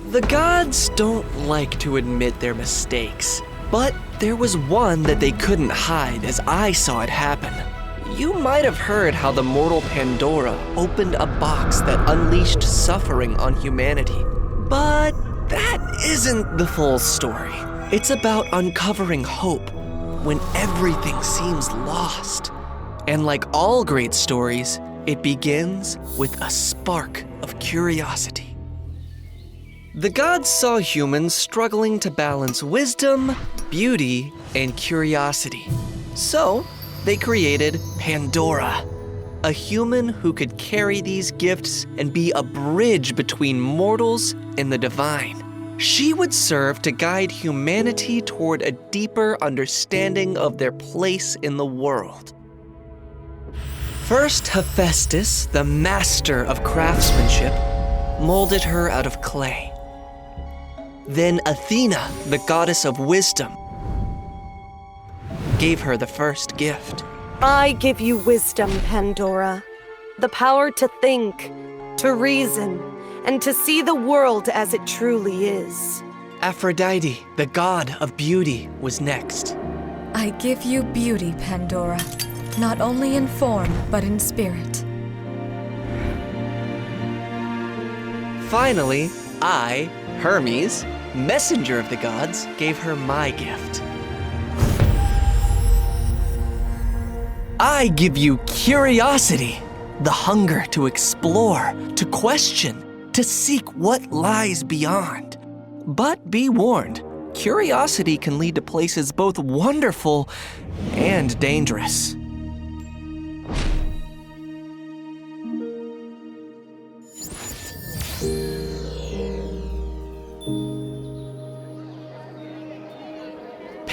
The gods don't like to admit their mistakes, but there was one that they couldn't hide as I saw it happen. You might have heard how the mortal Pandora opened a box that unleashed suffering on humanity. But that isn't the full story. It's about uncovering hope when everything seems lost. And like all great stories, it begins with a spark of curiosity. The gods saw humans struggling to balance wisdom, beauty, and curiosity. So they created Pandora, a human who could carry these gifts and be a bridge between mortals and the divine. She would serve to guide humanity toward a deeper understanding of their place in the world. First, Hephaestus, the master of craftsmanship, molded her out of clay. Then Athena, the goddess of wisdom, gave her the first gift. I give you wisdom, Pandora. The power to think, to reason, and to see the world as it truly is. Aphrodite, the god of beauty, was next. I give you beauty, Pandora, not only in form, but in spirit. Finally, I, Hermes, messenger of the gods, gave her my gift. I give you curiosity, the hunger to explore, to question, to seek what lies beyond. But be warned, curiosity can lead to places both wonderful and dangerous.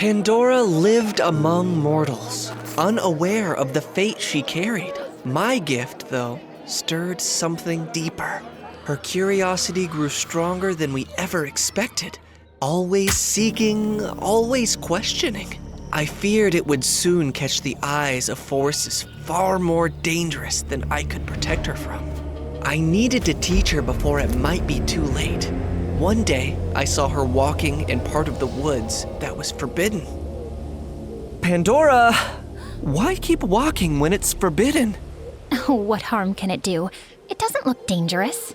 Pandora lived among mortals, unaware of the fate she carried. My gift, though, stirred something deeper. Her curiosity grew stronger than we ever expected, always seeking, always questioning. I feared it would soon catch the eyes of forces far more dangerous than I could protect her from. I needed to teach her before it might be too late. One day, I saw her walking in part of the woods that was forbidden. Pandora, why keep walking when it's forbidden? Oh, what harm can it do? It doesn't look dangerous.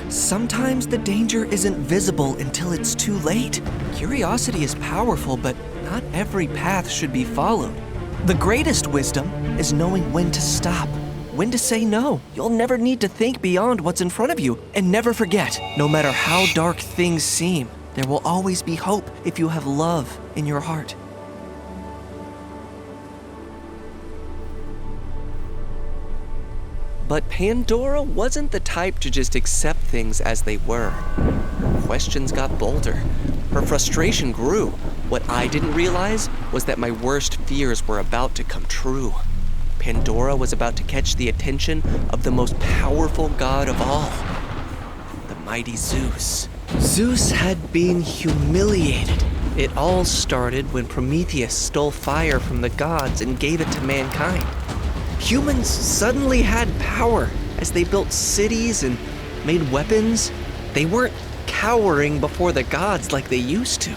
Sometimes the danger isn't visible until it's too late. Curiosity is powerful, but not every path should be followed. The greatest wisdom is knowing when to stop, when to say no. You'll never need to think beyond what's in front of you. And never forget, no matter how dark things seem, there will always be hope if you have love in your heart. But Pandora wasn't the type to just accept things as they were. Her questions got bolder. Her frustration grew. What I didn't realize was that my worst fears were about to come true. Pandora was about to catch the attention of the most powerful god of all, the mighty Zeus. Zeus had been humiliated. It all started when Prometheus stole fire from the gods and gave it to mankind. Humans suddenly had power as they built cities and made weapons. They weren't cowering before the gods like they used to.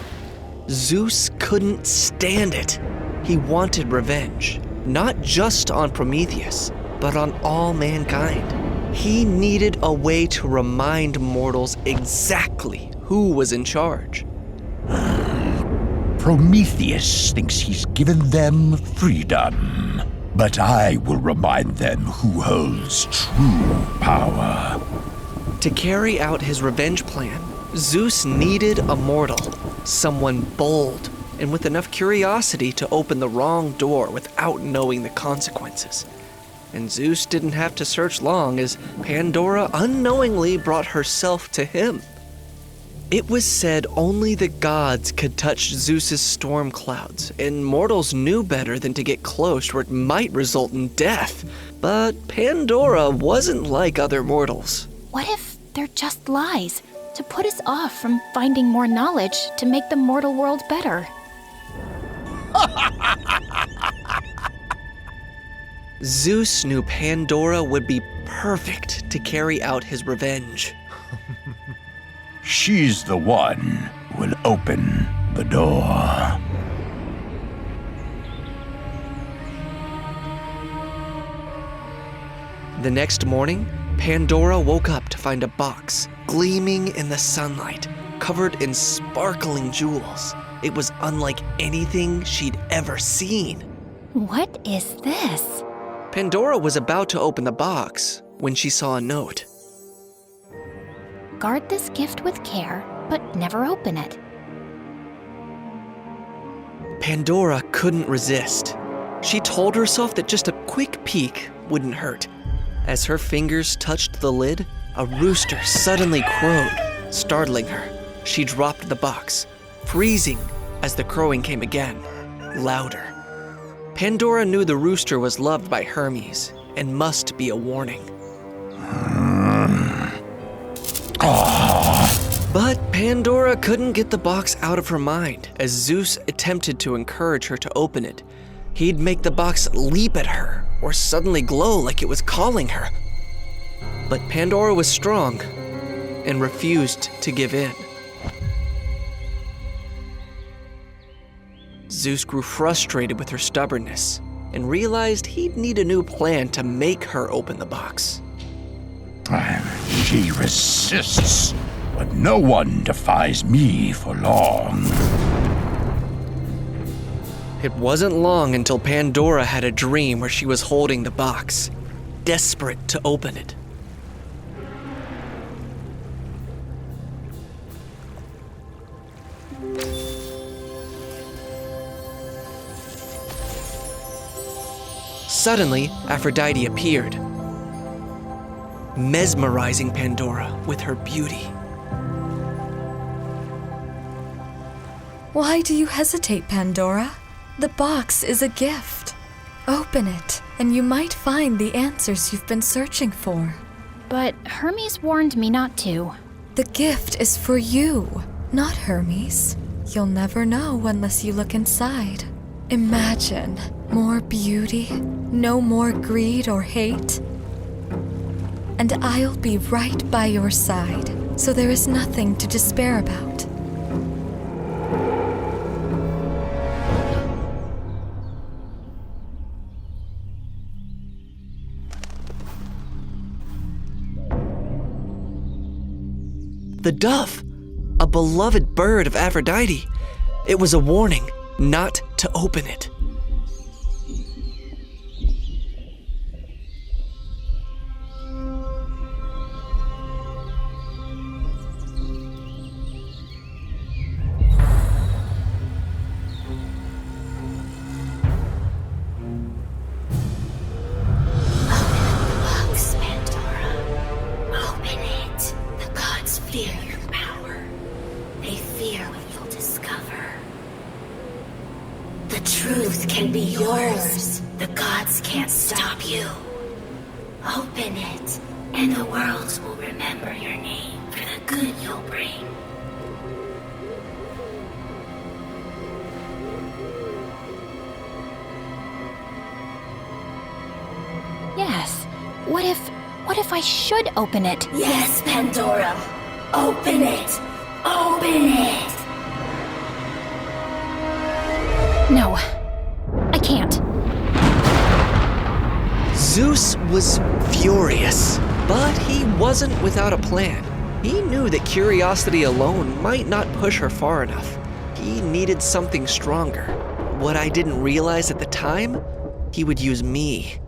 Zeus couldn't stand it. He wanted revenge, not just on Prometheus, but on all mankind. He needed a way to remind mortals exactly who was in charge. Prometheus thinks he's given them freedom, but I will remind them who holds true power. To carry out his revenge plan, Zeus needed a mortal, someone bold and with enough curiosity to open the wrong door without knowing the consequences. And Zeus didn't have to search long as Pandora unknowingly brought herself to him. It was said only the gods could touch Zeus's storm clouds, and mortals knew better than to get close or it might result in death. But Pandora wasn't like other mortals. What if they're just lies to put us off from finding more knowledge to make the mortal world better? Zeus knew Pandora would be perfect to carry out his revenge. She's the one who will open the door. The next morning, Pandora woke up to find a box gleaming in the sunlight, covered in sparkling jewels. It was unlike anything she'd ever seen. What is this? Pandora was about to open the box when she saw a note. Guard this gift with care, but never open it. Pandora couldn't resist. She told herself that just a quick peek wouldn't hurt. As her fingers touched the lid, a rooster suddenly crowed, startling her. She dropped the box, freezing as the crowing came again, louder. Pandora knew the rooster was loved by Hermes and must be a warning. But Pandora couldn't get the box out of her mind as Zeus attempted to encourage her to open it. He'd make the box leap at her or suddenly glow like it was calling her. But Pandora was strong and refused to give in. Zeus grew frustrated with her stubbornness and realized he'd need a new plan to make her open the box. She resists, but no one defies me for long. It wasn't long until Pandora had a dream where she was holding the box, desperate to open it. Suddenly, Aphrodite appeared, mesmerizing Pandora with her beauty. Why do you hesitate, Pandora? The box is a gift. Open it, and you might find the answers you've been searching for. But Hermes warned me not to. The gift is for you, not Hermes. You'll never know unless you look inside. Imagine more beauty, no more greed or hate. And I'll be right by your side, so there is nothing to despair about. The dove, a beloved bird of Aphrodite. It was a warning not to open it. Fear your power. They fear what you'll discover. The truth can be yours. The gods can't stop you. Open it, and the world will remember your name for the good you'll bring. Yes. What if I should open it? Yes, Pandora. Open it! Open it! No, I can't. Zeus was furious, but he wasn't without a plan. He knew that curiosity alone might not push her far enough. He needed something stronger. What I didn't realize at the time, he would use me.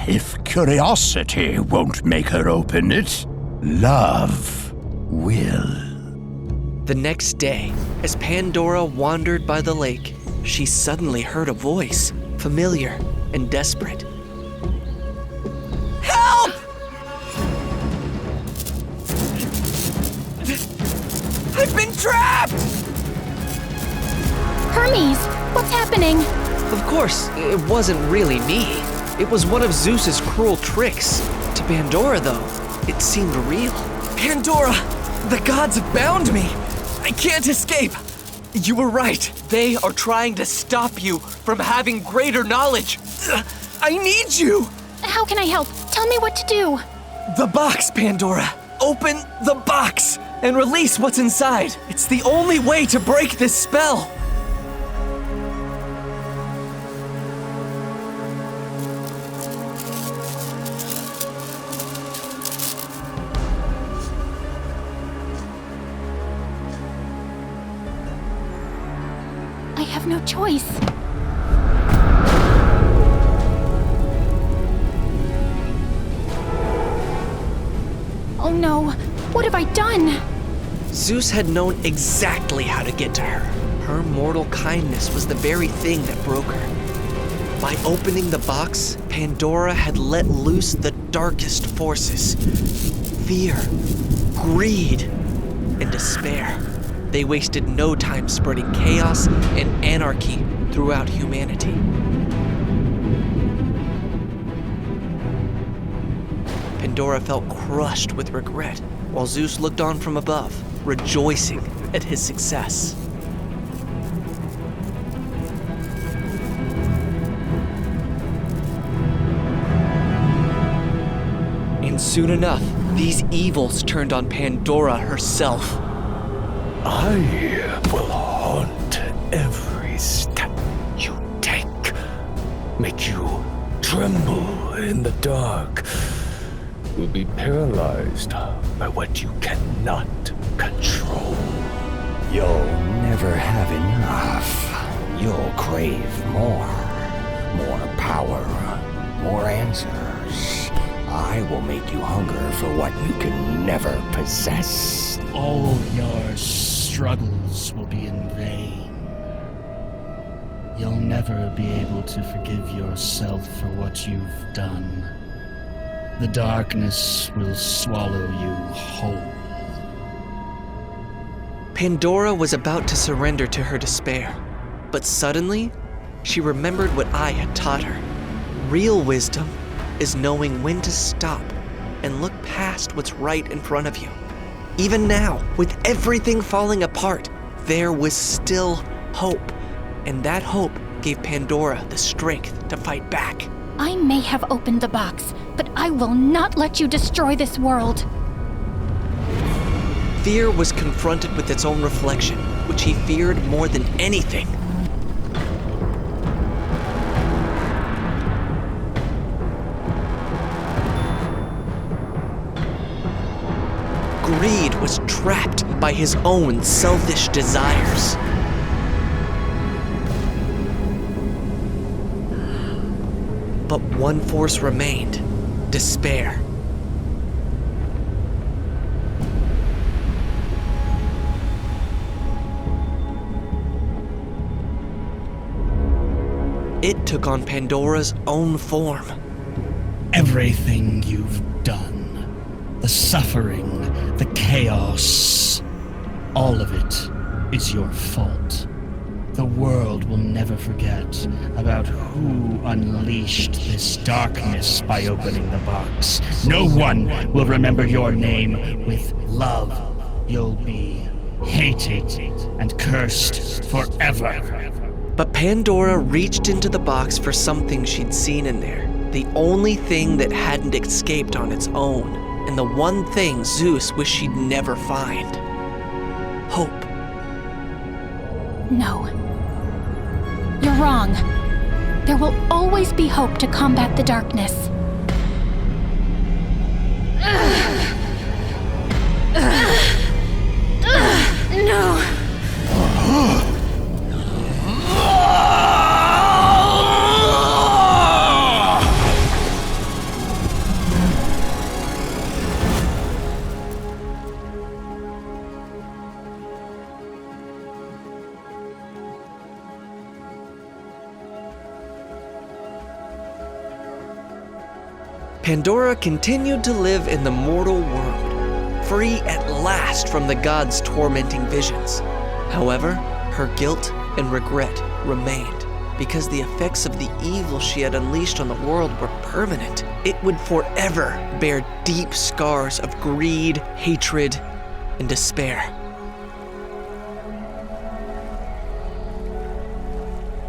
If curiosity won't make her open it, love will. The next day, as Pandora wandered by the lake, she suddenly heard a voice, familiar and desperate. Help! I've been trapped! Hermes, what's happening? Of course, it wasn't really me. It was one of Zeus's cruel tricks. To Pandora, though, it seemed real. Pandora! The gods have bound me! I can't escape! You were right. They are trying to stop you from having greater knowledge. I need you! How can I help? Tell me what to do. The box, Pandora! Open the box and release what's inside. It's the only way to break this spell. I have no choice. Oh no, what have I done? Zeus had known exactly how to get to her. Her mortal kindness was the very thing that broke her. By opening the box, Pandora had let loose the darkest forces. Fear, greed, and despair. They wasted no time spreading chaos and anarchy throughout humanity. Pandora felt crushed with regret, while Zeus looked on from above, rejoicing at his success. And soon enough, these evils turned on Pandora herself. I will haunt every step you take, make you tremble in the dark. You'll be paralyzed by what you cannot control. You'll never have enough. You'll crave more. More power. More answers. I will make you hunger for what you can never possess. All your struggles will be in vain. You'll never be able to forgive yourself for what you've done. The darkness will swallow you whole. Pandora was about to surrender to her despair, but suddenly, she remembered what I had taught her. Real wisdom is knowing when to stop and look past what's right in front of you. Even now, with everything falling apart, there was still hope, and that hope gave Pandora the strength to fight back. I may have opened the box, but I will not let you destroy this world. Fear was confronted with its own reflection, which he feared more than anything. Greed was trapped by his own selfish desires. But one force remained: despair. It took on Pandora's own form. Everything you've done, the suffering, the chaos, all of it is your fault. The world will never forget about who unleashed this darkness by opening the box. No one will remember your name with love. You'll be hated and cursed forever. But Pandora reached into the box for something she'd seen in there. The only thing that hadn't escaped on its own. And the one thing Zeus wished she'd never find. Hope. No. You're wrong. There will always be hope to combat the darkness. No! Pandora continued to live in the mortal world, free at last from the gods' tormenting visions. However, her guilt and regret remained, because the effects of the evil she had unleashed on the world were permanent. It would forever bear deep scars of greed, hatred, and despair.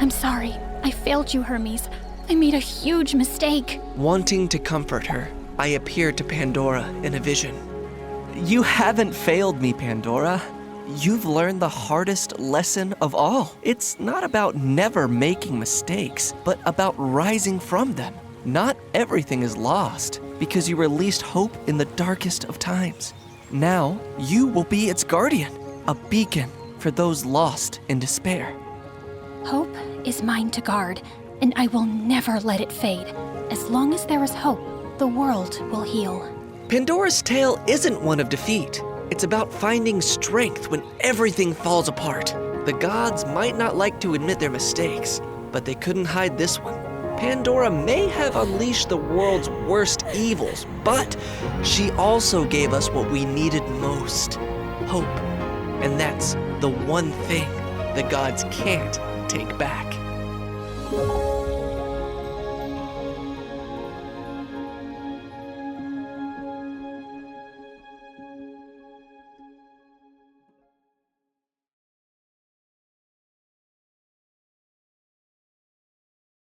I'm sorry. I failed you, Hermes. I made a huge mistake. Wanting to comfort her, I appeared to Pandora in a vision. You haven't failed me, Pandora. You've learned the hardest lesson of all. It's not about never making mistakes, but about rising from them. Not everything is lost because you released hope in the darkest of times. Now, you will be its guardian, a beacon for those lost in despair. Hope is mine to guard, and I will never let it fade. As long as there is hope, the world will heal. Pandora's tale isn't one of defeat. It's about finding strength when everything falls apart. The gods might not like to admit their mistakes, but they couldn't hide this one. Pandora may have unleashed the world's worst evils, but she also gave us what we needed most, hope. And that's the one thing the gods can't take back.